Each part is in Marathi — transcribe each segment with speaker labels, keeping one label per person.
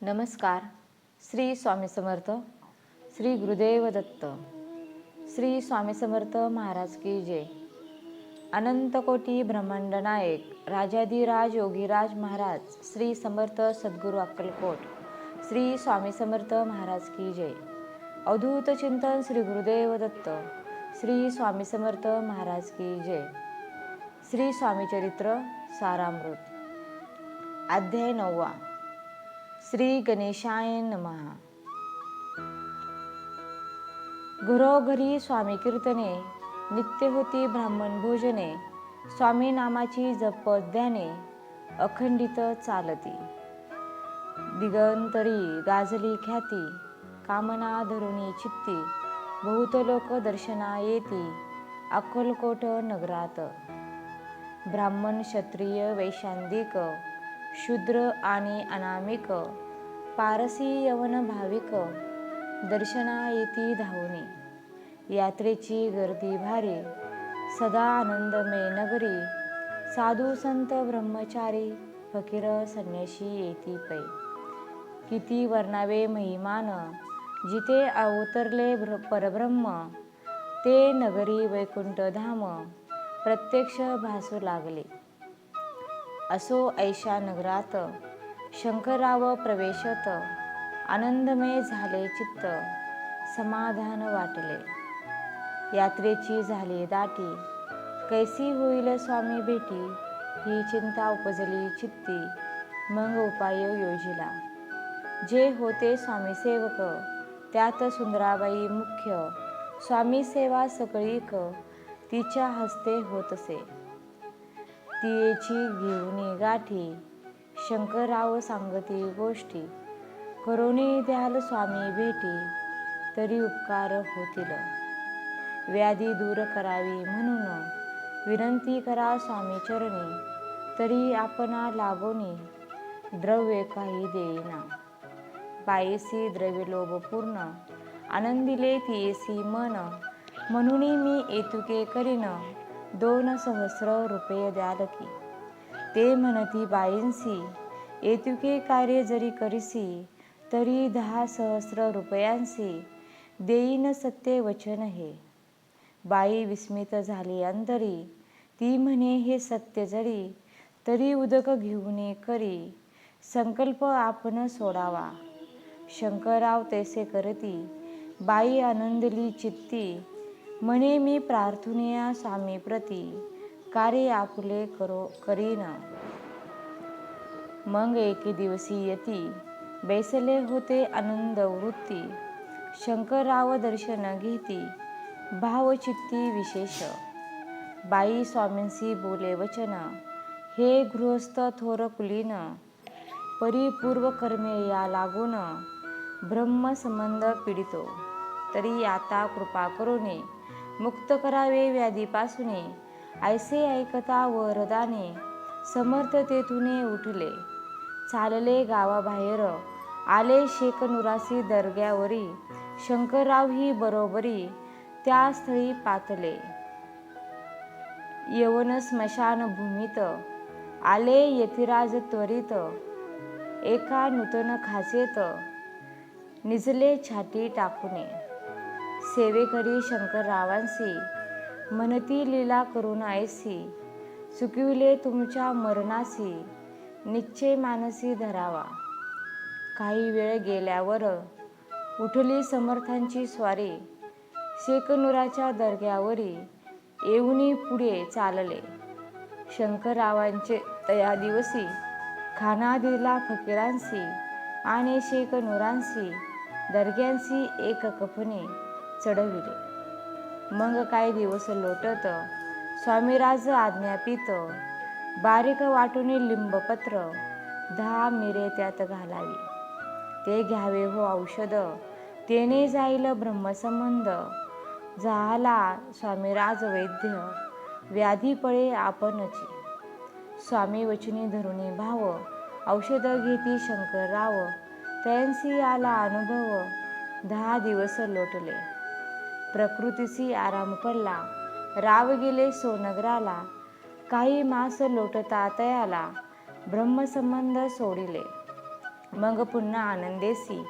Speaker 1: नमस्कार. श्री स्वामी समर्थ. श्री गुरुदेव दत्त. श्री स्वामी समर्थ महाराज की जय. अनंत कोटी ब्रह्मांड नायक राजाधिराज योगीराज महाराज श्री समर्थ सद्गुरू अक्कलकोट श्री स्वामी समर्थ महाराज की जय. अवधूत चिंतन श्री गुरुदेव दत्त श्री स्वामी समर्थ महाराज की जय. श्री स्वामी चरित्र सारामृत. अध्याय 9. श्री गणेशाय नमः. घरोघरी स्वामी कीर्तने, नित्य होती ब्राह्मण भोजने, स्वामी नामाची जप ध्याने अखंडित चालती. दिगंतरी गाजली ख्याती, कामना धरुणी चित्ती, बहुत लोक दर्शना येती अक्कलकोट नगरात. ब्राह्मण क्षत्रिय वैशांदिक, शूद्र आणि अनामिक, पारसी यवन भाविक दर्शना येती धावणी. यात्रेची गर्दी भारी, सदा आनंदमय नगरी, साधू संत ब्रह्मचारी फकीर संन्याशी येती पै. किती वर्णावे महिमान, जिथे अवतरले परब्रह्म, ते नगरी वैकुंठ धाम प्रत्यक्ष भासू लागले. असो ऐशा नगरात शंकरराव प्रवेशत, आनंदमय झाले चित्त, समाधान वाटले. यात्रेची झाली दाटी, कैसी होईल स्वामी भेटी, ही चिंता उपजली चित्ती, मग उपाय योजिला. जे होते स्वामी सेवक, त्यात सुंदराबाई मुख्य, स्वामी सेवा सगळीक तिच्या हस्ते होतसे. तियेची घेऊनी गाठी, शंकरराव सांगती गोष्टी, करोनी द्याल स्वामी भेटी, तरी उपकार होतील. व्याधी दूर करावी म्हणून, विनंती करा स्वामी चरणी, तरी आपणा लागोनी, द्रव्य काही देईना. बाईसी द्रव्य लोभ पूर्ण, आनंदिले तियेसी मन, म्हणून मी एतुके करीन, 2 सहस्र रुपये द्याल की. ते म्हणती बाईंसी, एतुके कार्य जरी करिसी, तरी 10 सहस्र रुपयांसी देईन सत्य वचन हे. बाई विस्मित झाली अंतरी, ती म्हणे हे सत्य जरी, तरी उदक घेऊन करी, संकल्प आपण सोडावा. शंकरराव तैसे करती, बाई आनंदली चित्ती, म्हणे मी प्रार्थुनिया स्वामी प्रती, कार्य आपुले करीन. मग एके दिवशी यती, बैसले होते आनंद वृत्ती, शंकरराव दर्शन घेती, भावचित्ती विशेष. बाई स्वामींसी बोले वचन, हे गृहस्थ थोर कुलीन, परिपूर्व कर्मे या लागून, ब्रह्म संबंध पीडितो, तरी आता कृपा करूने, मुक्त करावे व्याधीपासूने. ऐसे ऐकता वरदाने, समर्थ तेथुने उठले, चालले गावाबाहेर, आले शेकनुरासी दर्ग्यावरी, शंकरराव ही बरोबरी, त्या स्थळी पातले. यवन स्मशान भूमीत, आले यतिराज त्वरित, एका नूतन खाचेत, निजले छाती टाकूने. सेवेकरी शंकररावांसी, म्हणती लीला करून ऐसी, चुकविले तुमच्या मरणासी, निश्चय मानसी धरावा. काही वेळ गेल्यावर, उठली समर्थांची स्वारी, शेकनुराच्या दर्ग्यावरी, येऊनी पुढे चालले. शंकररावांचे तया दिवसी, खाना दिला फकीरांसी, आणि शेकनुरांसी, दर्ग्यांसी एक कफने चढविले. मग काही दिवस लोटत, स्वामीराज आज्ञापित, बारीक वाटून लिंबपत्र, 10 मिरे त्यात घालावी. ते घ्यावे हो औषध, तेने जाईल ब्रह्मसंबंध. झाला स्वामीराज वैद्य, व्याधी पळे आपणची. स्वामी वचनी धरुणी भाव, औषध घेती शंकरराव, त्यांसी आला अनुभव, 10 दिवस लोटले. प्रकृतीसी आराम पडला, राव गेले सोनगराला, काही मास लोटता तयाला, ब्रह्मसंबंध सोडिले. मग पुन्हा आनंदेसी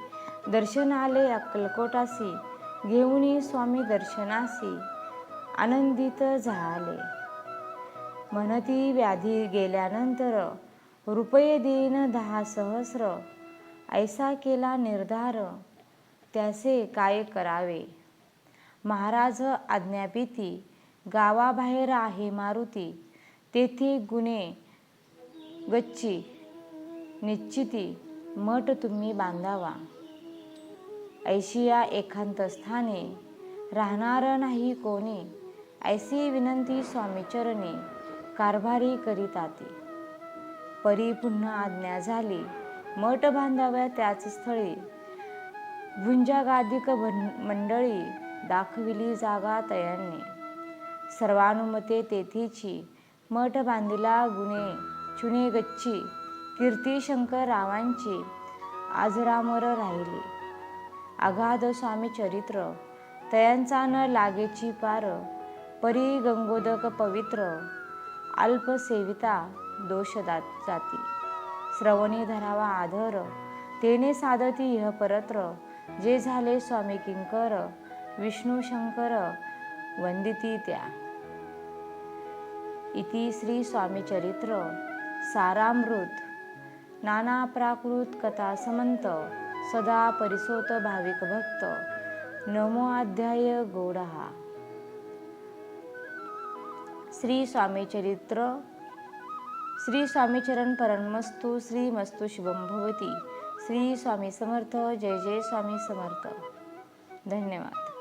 Speaker 1: दर्शन आले अक्कलकोटासी, घेऊनी स्वामी दर्शनासी आनंदित झाले. म्हणती व्याधी गेल्यानंतर रुपये देईन 10 सहस्र, ऐसा केला निर्धार त्याचे काय करावे. महाराज आज्ञापिती गावाबाहेर आहे मारुती, तेथे गुणे गच्ची निश्चिती मठ तुम्ही बांधावा. ऐशिया एकांत स्थानी राहणार नाही कोणी, ऐसी विनंती स्वामी चरणी कारभारी करीताती. परी पुन्हा आज्ञा झाली मठ बांधाव्या त्याच स्थळी, भुंजागादिक मंडळी दाखविली जागा तयांनी. सर्वानुमते तेथेची मठ बांधिला गुणे चुने गच्ची, कीर्ती शंकर रावांची आजरामर राहिली. अगाध स्वामी चरित्र तयांचा न लागेची पार, परी गंगोदक पवित्र अल्पसेविता दोष जाती. श्रवणी धरावा आधर तेने साधती इह परत्र, जे झाले स्वामी किंकर विष्णू शंकर वंदिती त्या. इति श्री स्वामी चरित्र सारामृत नाना प्राकृत कथा समंत, सदा परिसोत भाविक भक्त. नवमो अध्याय गोडहा. श्री स्वामी चरित्र. श्री स्वामी चरण परणमस्तु. श्री मस्तु शुभम भवती. श्री स्वामी समर्थ. जय जय स्वामी समर्थ. धन्यवाद.